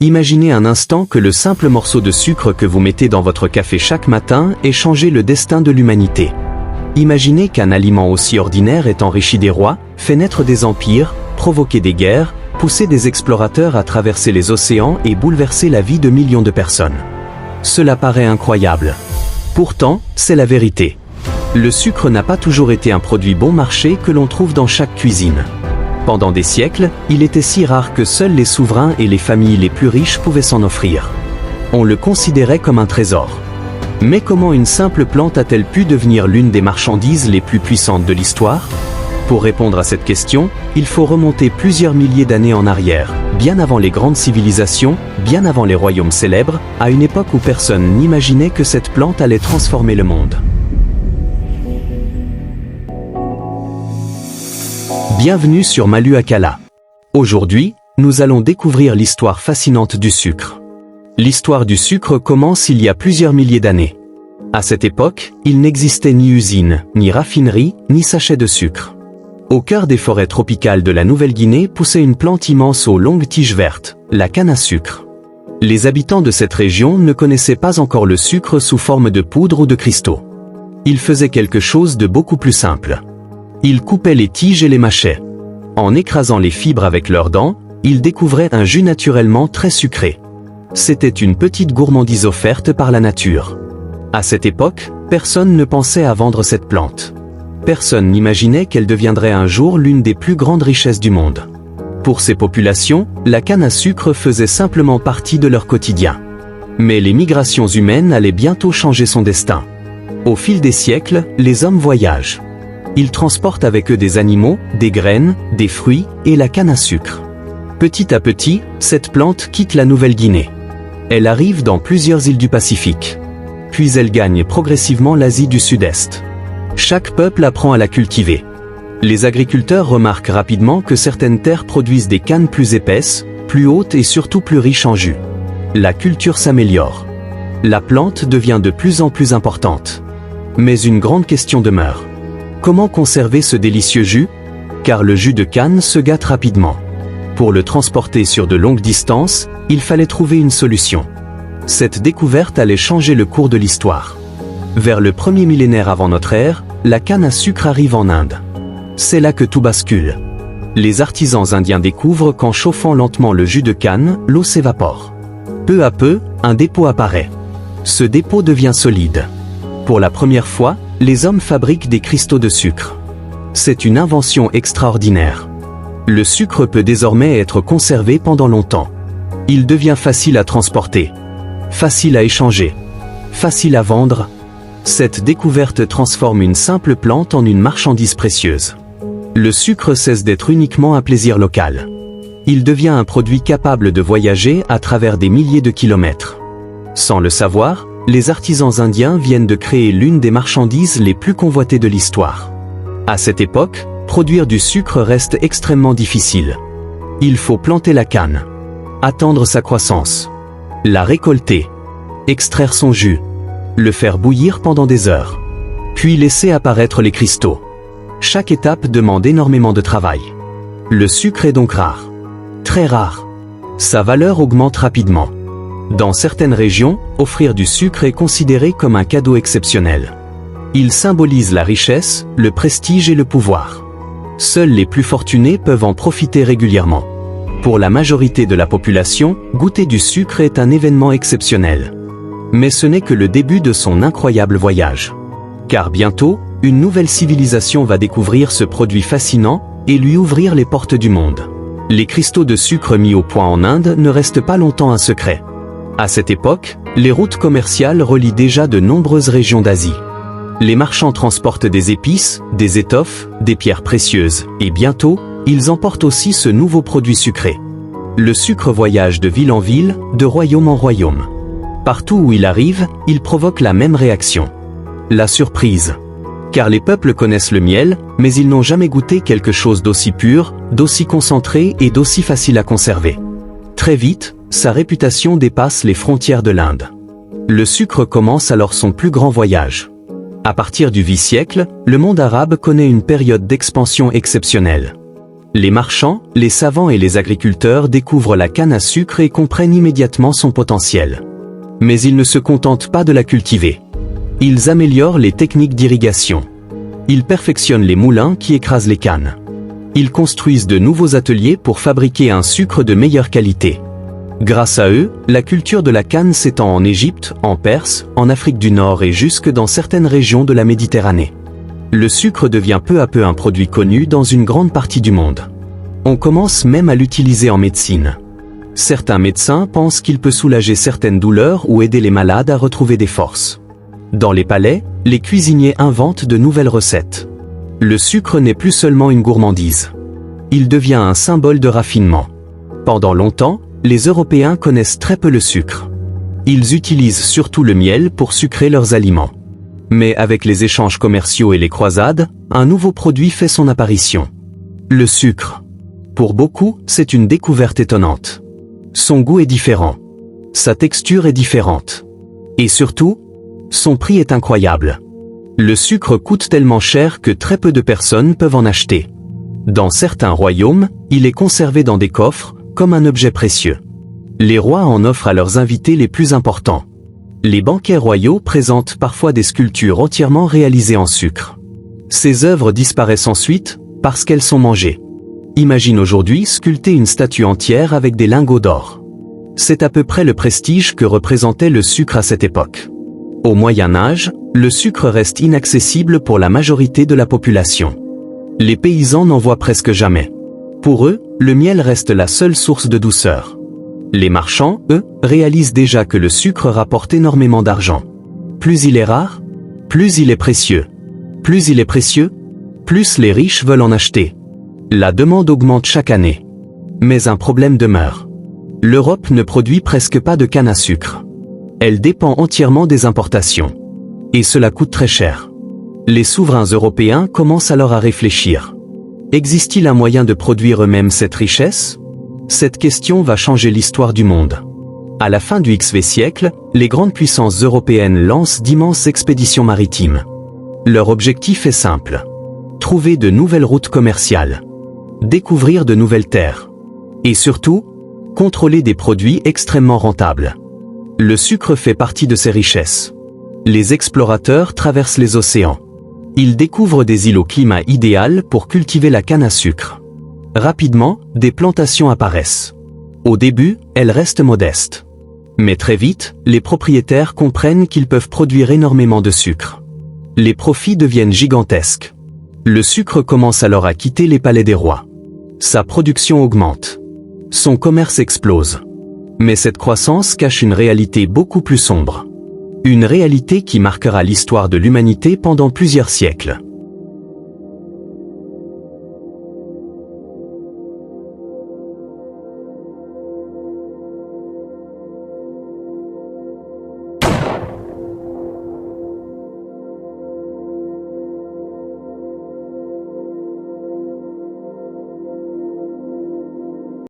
Imaginez un instant que le simple morceau de sucre que vous mettez dans votre café chaque matin ait changé le destin de l'humanité. Imaginez qu'un aliment aussi ordinaire ait enrichi des rois, fait naître des empires, provoqué des guerres, poussé des explorateurs à traverser les océans et bouleversé la vie de millions de personnes. Cela paraît incroyable. Pourtant, c'est la vérité. Le sucre n'a pas toujours été un produit bon marché que l'on trouve dans chaque cuisine. Pendant des siècles, il était si rare que seuls les souverains et les familles les plus riches pouvaient s'en offrir. On le considérait comme un trésor. Mais comment une simple plante a-t-elle pu devenir l'une des marchandises les plus puissantes de l'histoire? Pour répondre à cette question, il faut remonter plusieurs milliers d'années en arrière, bien avant les grandes civilisations, bien avant les royaumes célèbres, à une époque où personne n'imaginait que cette plante allait transformer le monde. Bienvenue sur Maluakala. Aujourd'hui, nous allons découvrir l'histoire fascinante du sucre. L'histoire du sucre commence il y a plusieurs milliers d'années. À cette époque, il n'existait ni usine, ni raffinerie, ni sachet de sucre. Au cœur des forêts tropicales de la Nouvelle-Guinée poussait une plante immense aux longues tiges vertes, la canne à sucre. Les habitants de cette région ne connaissaient pas encore le sucre sous forme de poudre ou de cristaux. Ils faisaient quelque chose de beaucoup plus simple. Ils coupaient les tiges et les mâchaient. En écrasant les fibres avec leurs dents, ils découvraient un jus naturellement très sucré. C'était une petite gourmandise offerte par la nature. À cette époque, personne ne pensait à vendre cette plante. Personne n'imaginait qu'elle deviendrait un jour l'une des plus grandes richesses du monde. Pour ces populations, la canne à sucre faisait simplement partie de leur quotidien. Mais les migrations humaines allaient bientôt changer son destin. Au fil des siècles, les hommes voyagent. Ils transportent avec eux des animaux, des graines, des fruits et la canne à sucre. Petit à petit, cette plante quitte la Nouvelle-Guinée. Elle arrive dans plusieurs îles du Pacifique. Puis elle gagne progressivement l'Asie du Sud-Est. Chaque peuple apprend à la cultiver. Les agriculteurs remarquent rapidement que certaines terres produisent des cannes plus épaisses, plus hautes et surtout plus riches en jus. La culture s'améliore. La plante devient de plus en plus importante. Mais une grande question demeure. Comment conserver ce délicieux jus? Car le jus de canne se gâte rapidement. Pour le transporter sur de longues distances, il fallait trouver une solution. Cette découverte allait changer le cours de l'histoire. Vers le premier millénaire avant notre ère, la canne à sucre arrive en Inde. C'est là que tout bascule. Les artisans indiens découvrent qu'en chauffant lentement le jus de canne, l'eau s'évapore. Peu à peu, un dépôt apparaît. Ce dépôt devient solide. Pour la première fois, les hommes fabriquent des cristaux de sucre. C'est une invention extraordinaire. Le sucre peut désormais être conservé pendant longtemps. Il devient facile à transporter, facile à échanger, facile à vendre. Cette découverte transforme une simple plante en une marchandise précieuse. Le sucre cesse d'être uniquement un plaisir local. Il devient un produit capable de voyager à travers des milliers de kilomètres. Sans le savoir, les artisans indiens viennent de créer l'une des marchandises les plus convoitées de l'histoire. À cette époque, produire du sucre reste extrêmement difficile. Il faut planter la canne, attendre sa croissance, la récolter, extraire son jus, le faire bouillir pendant des heures, puis laisser apparaître les cristaux. Chaque étape demande énormément de travail. Le sucre est donc rare, très rare. Sa valeur augmente rapidement. Dans certaines régions, offrir du sucre est considéré comme un cadeau exceptionnel. Il symbolise la richesse, le prestige et le pouvoir. Seuls les plus fortunés peuvent en profiter régulièrement. Pour la majorité de la population, goûter du sucre est un événement exceptionnel. Mais ce n'est que le début de son incroyable voyage. Car bientôt, une nouvelle civilisation va découvrir ce produit fascinant et lui ouvrir les portes du monde. Les cristaux de sucre mis au point en Inde ne restent pas longtemps un secret. À cette époque, les routes commerciales relient déjà de nombreuses régions d'Asie. Les marchands transportent des épices, des étoffes, des pierres précieuses, et bientôt, ils emportent aussi ce nouveau produit sucré. Le sucre voyage de ville en ville, de royaume en royaume. Partout où il arrive, il provoque la même réaction. La surprise. Car les peuples connaissent le miel, mais ils n'ont jamais goûté quelque chose d'aussi pur, d'aussi concentré et d'aussi facile à conserver. Très vite, sa réputation dépasse les frontières de l'Inde. Le sucre commence alors son plus grand voyage. À partir du X siècle, le monde arabe connaît une période d'expansion exceptionnelle. Les marchands, les savants et les agriculteurs découvrent la canne à sucre et comprennent immédiatement son potentiel. Mais ils ne se contentent pas de la cultiver. Ils améliorent les techniques d'irrigation. Ils perfectionnent les moulins qui écrasent les cannes. Ils construisent de nouveaux ateliers pour fabriquer un sucre de meilleure qualité. Grâce à eux, la culture de la canne s'étend en Égypte, en Perse, en Afrique du Nord et jusque dans certaines régions de la Méditerranée. Le sucre devient peu à peu un produit connu dans une grande partie du monde. On commence même à l'utiliser en médecine. Certains médecins pensent qu'il peut soulager certaines douleurs ou aider les malades à retrouver des forces. Dans les palais, les cuisiniers inventent de nouvelles recettes. Le sucre n'est plus seulement une gourmandise. Il devient un symbole de raffinement. Pendant longtemps, les Européens connaissent très peu le sucre. Ils utilisent surtout le miel pour sucrer leurs aliments. Mais avec les échanges commerciaux et les croisades, un nouveau produit fait son apparition. Le sucre. Pour beaucoup, c'est une découverte étonnante. Son goût est différent. Sa texture est différente. Et surtout, son prix est incroyable. Le sucre coûte tellement cher que très peu de personnes peuvent en acheter. Dans certains royaumes, il est conservé dans des coffres, comme un objet précieux. Les rois en offrent à leurs invités les plus importants. Les banquets royaux présentent parfois des sculptures entièrement réalisées en sucre. Ces œuvres disparaissent ensuite, parce qu'elles sont mangées. Imagine aujourd'hui sculpter une statue entière avec des lingots d'or. C'est à peu près le prestige que représentait le sucre à cette époque. Au Moyen Âge, le sucre reste inaccessible pour la majorité de la population. Les paysans n'en voient presque jamais. Pour eux, le miel reste la seule source de douceur. Les marchands, eux, réalisent déjà que le sucre rapporte énormément d'argent. Plus il est rare, plus il est précieux. Plus il est précieux, plus les riches veulent en acheter. La demande augmente chaque année. Mais un problème demeure. L'Europe ne produit presque pas de canne à sucre. Elle dépend entièrement des importations. Et cela coûte très cher. Les souverains européens commencent alors à réfléchir. Existe-t-il un moyen de produire eux-mêmes cette richesse ? Cette question va changer l'histoire du monde. À la fin du XV siècle, les grandes puissances européennes lancent d'immenses expéditions maritimes. Leur objectif est simple. Trouver de nouvelles routes commerciales. Découvrir de nouvelles terres. Et surtout, contrôler des produits extrêmement rentables. Le sucre fait partie de ces richesses. Les explorateurs traversent les océans. Ils découvrent des îles au climat idéal pour cultiver la canne à sucre. Rapidement, des plantations apparaissent. Au début, elles restent modestes. Mais très vite, les propriétaires comprennent qu'ils peuvent produire énormément de sucre. Les profits deviennent gigantesques. Le sucre commence alors à quitter les palais des rois. Sa production augmente. Son commerce explose. Mais cette croissance cache une réalité beaucoup plus sombre. Une réalité qui marquera l'histoire de l'humanité pendant plusieurs siècles.